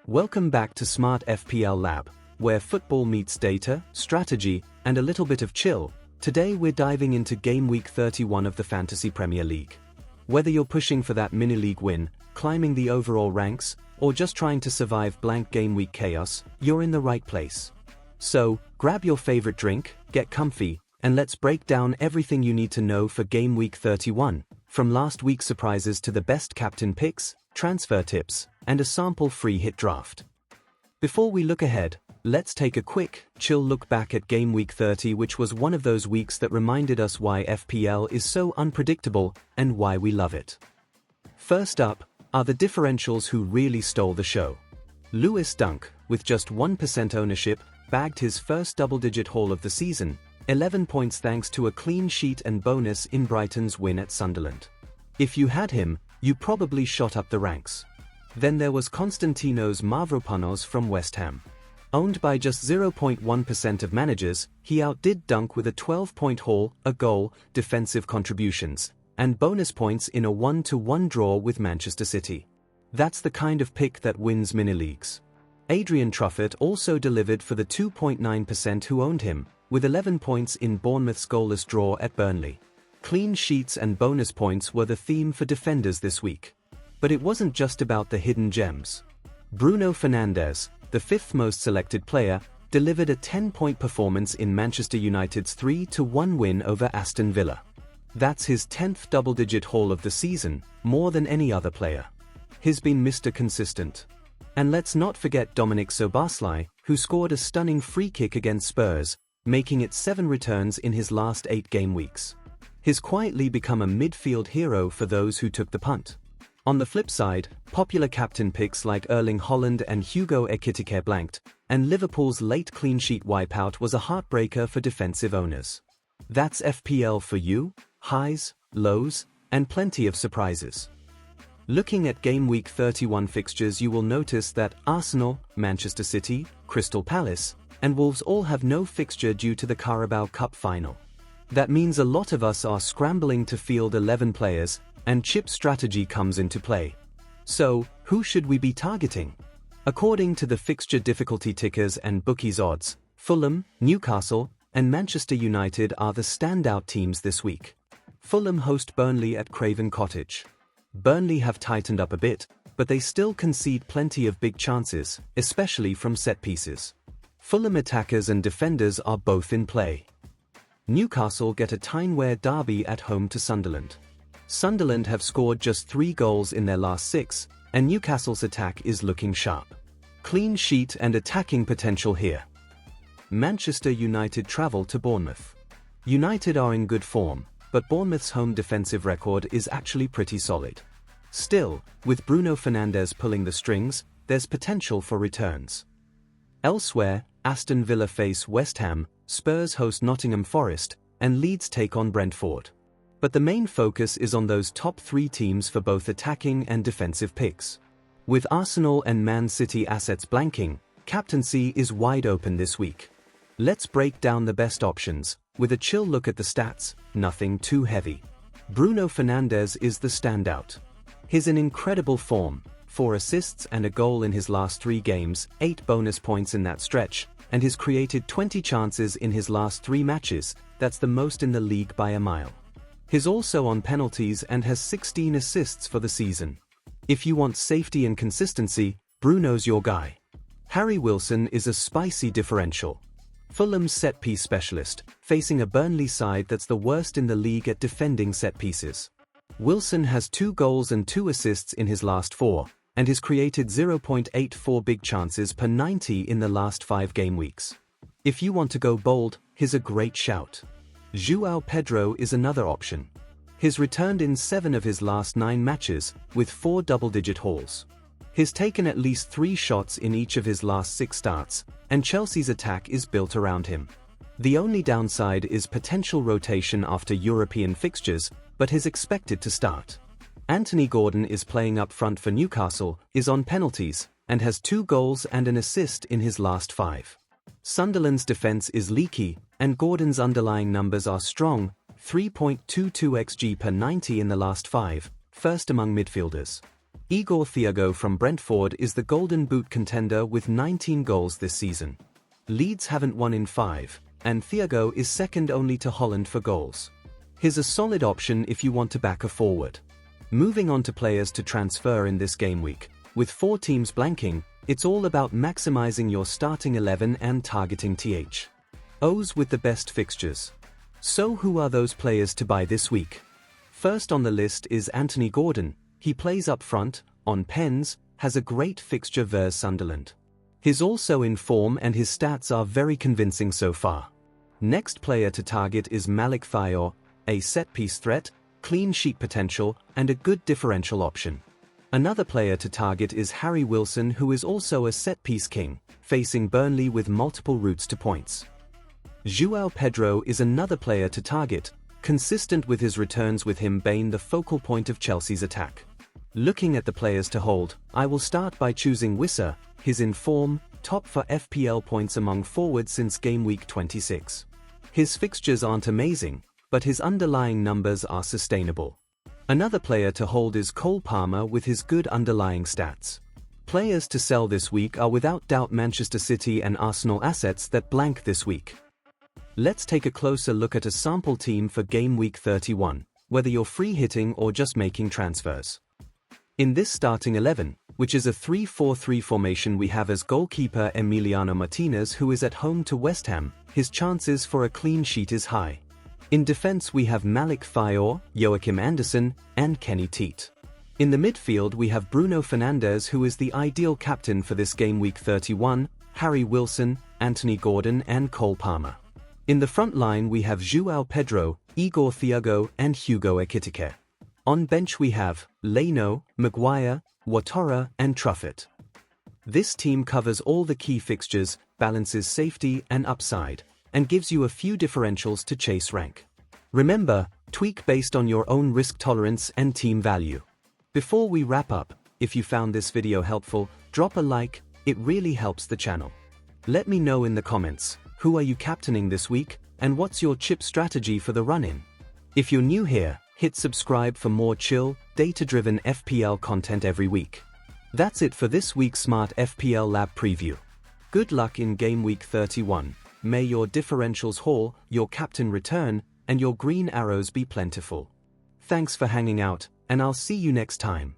Welcome back to Smart FPL Lab, where football meets data, strategy, and a little bit of chill. Today we're diving into Game Week 31 of the Fantasy Premier League. Whether you're pushing for that mini-league win, climbing the overall ranks, or just trying to survive blank Game Week chaos, you're in the right place. So, grab your favorite drink, get comfy, and let's break down everything you need to know for Game Week 31, from last week's surprises to the best captain picks, transfer tips, and a sample free hit draft. Before we look ahead, let's take a quick, chill look back at Game Week 30, which was one of those weeks that reminded us why FPL is so unpredictable and why we love it. First up are the differentials who really stole the show. Lewis Dunk, with just 1% ownership, bagged his first double-digit haul of the season, 11 points thanks to a clean sheet and bonus in Brighton's win at Sunderland. If you had him, you probably shot up the ranks. Then there was Konstantinos Mavropanos from West Ham. Owned by just 0.1% of managers, he outdid Dunk with a 12-point haul, a goal, defensive contributions, and bonus points in a 1-1 draw with Manchester City. That's the kind of pick that wins mini-leagues. Adrian Truffert also delivered for the 2.9% who owned him, with 11 points in Bournemouth's goalless draw at Burnley. Clean sheets and bonus points were the theme for defenders this week. But it wasn't just about the hidden gems. Bruno Fernandes, the fifth most selected player, delivered a 10-point performance in Manchester United's 3-1 win over Aston Villa. That's his 10th double-digit haul of the season, more than any other player. He's been Mr. Consistent. And let's not forget Dominik Szoboszlai, who scored a stunning free kick against Spurs, making it 7 returns in his last 8 game weeks. He's quietly become a midfield hero for those who took the punt. On the flip side, popular captain picks like Erling Haaland and Hugo Ekitike blanked, and Liverpool's late clean sheet wipeout was a heartbreaker for defensive owners. That's FPL for you, highs, lows, and plenty of surprises. Looking at Game Week 31 fixtures, you will notice that Arsenal, Manchester City, Crystal Palace, and Wolves all have no fixture due to the Carabao Cup final. That means a lot of us are scrambling to field 11 players, and chip strategy comes into play. So, who should we be targeting? According to the fixture difficulty tickers and bookies odds, Fulham, Newcastle, and Manchester United are the standout teams this week. Fulham host Burnley at Craven Cottage. Burnley have tightened up a bit, but they still concede plenty of big chances, especially from set pieces. Fulham attackers and defenders are both in play. Newcastle get a Tyne-Wear derby at home to Sunderland. Sunderland have scored just 3 goals in their last 6, and Newcastle's attack is looking sharp. Clean sheet and attacking potential here. Manchester United travel to Bournemouth. United are in good form, but Bournemouth's home defensive record is actually pretty solid. Still, with Bruno Fernandes pulling the strings, there's potential for returns. Elsewhere, Aston Villa face West Ham, Spurs host Nottingham Forest, and Leeds take on Brentford. But the main focus is on those top 3 teams for both attacking and defensive picks. With Arsenal and Man City assets blanking, captaincy is wide open this week. Let's break down the best options, with a chill look at the stats, nothing too heavy. Bruno Fernandes is the standout. He's in incredible form, 4 assists and a goal in his last 3 games, 8 bonus points in that stretch, and he's created 20 chances in his last 3 matches. That's the most in the league by a mile. He's also on penalties and has 16 assists for the season. If you want safety and consistency, Bruno's your guy. Harry Wilson is a spicy differential. Fulham's set-piece specialist, facing a Burnley side that's the worst in the league at defending set pieces. Wilson has 2 goals and 2 assists in his last 4, and has created 0.84 big chances per 90 in the last 5 game weeks. If you want to go bold, here's a great shout. João Pedro is another option. He's returned in 7 of his last 9 matches, with 4 double-digit hauls. He's taken at least 3 shots in each of his last 6 starts, and Chelsea's attack is built around him. The only downside is potential rotation after European fixtures, but he's expected to start. Anthony Gordon is playing up front for Newcastle, is on penalties, and has 2 goals and an assist in his last 5. Sunderland's defense is leaky, and Gordon's underlying numbers are strong, 3.22 xG per 90 in the last 5, first among midfielders. Igor Thiago from Brentford is the Golden Boot contender with 19 goals this season. Leeds haven't won in 5, and Thiago is second only to Holland for goals. He's a solid option if you want to back a forward. Moving on to players to transfer in this game week. With 4 teams blanking, it's all about maximizing your starting 11 and targeting THOs with the best fixtures. So who are those players to buy this week? First on the list is Anthony Gordon. He plays up front, on pens, has a great fixture vs Sunderland. He's also in form and his stats are very convincing so far. Next player to target is Malik Thiaw, a set-piece threat, clean sheet potential, and a good differential option. Another player to target is Harry Wilson, who is also a set-piece king, facing Burnley with multiple routes to points. João Pedro is another player to target, consistent with his returns with him being the focal point of Chelsea's attack. Looking at the players to hold, I will start by choosing Wissa. He's in form, top for FPL points among forwards since game week 26. His fixtures aren't amazing, but his underlying numbers are sustainable. Another player to hold is Cole Palmer with his good underlying stats. Players to sell this week are without doubt Manchester City and Arsenal assets that blank this week. Let's take a closer look at a sample team for game week 31, whether you're free hitting or just making transfers. In this starting 11, which is a 3-4-3 formation, we have as goalkeeper Emiliano Martinez, who is at home to West Ham. His chances for a clean sheet is high. In defense we have Malik Thiaw, Joachim Andersen, and Kenny Teat. In the midfield we have Bruno Fernandes, who is the ideal captain for this game week 31, Harry Wilson, Anthony Gordon and Cole Palmer. In the front line we have João Pedro, Igor Thiago and Hugo Ekitike. On bench we have Leno, Maguire, Ouattara and Truffert. This team covers all the key fixtures, balances safety and upside, and gives you a few differentials to chase rank. Remember, tweak based on your own risk tolerance and team value. Before we wrap up, if you found this video helpful, drop a like, it really helps the channel. Let me know in the comments, who are you captaining this week, and what's your chip strategy for the run-in? If you're new here, hit subscribe for more chill, data-driven FPL content every week. That's it for this week's Smart FPL Lab preview. Good luck in game week 31. May your differentials haul, your captain return, and your green arrows be plentiful. Thanks for hanging out, and I'll see you next time.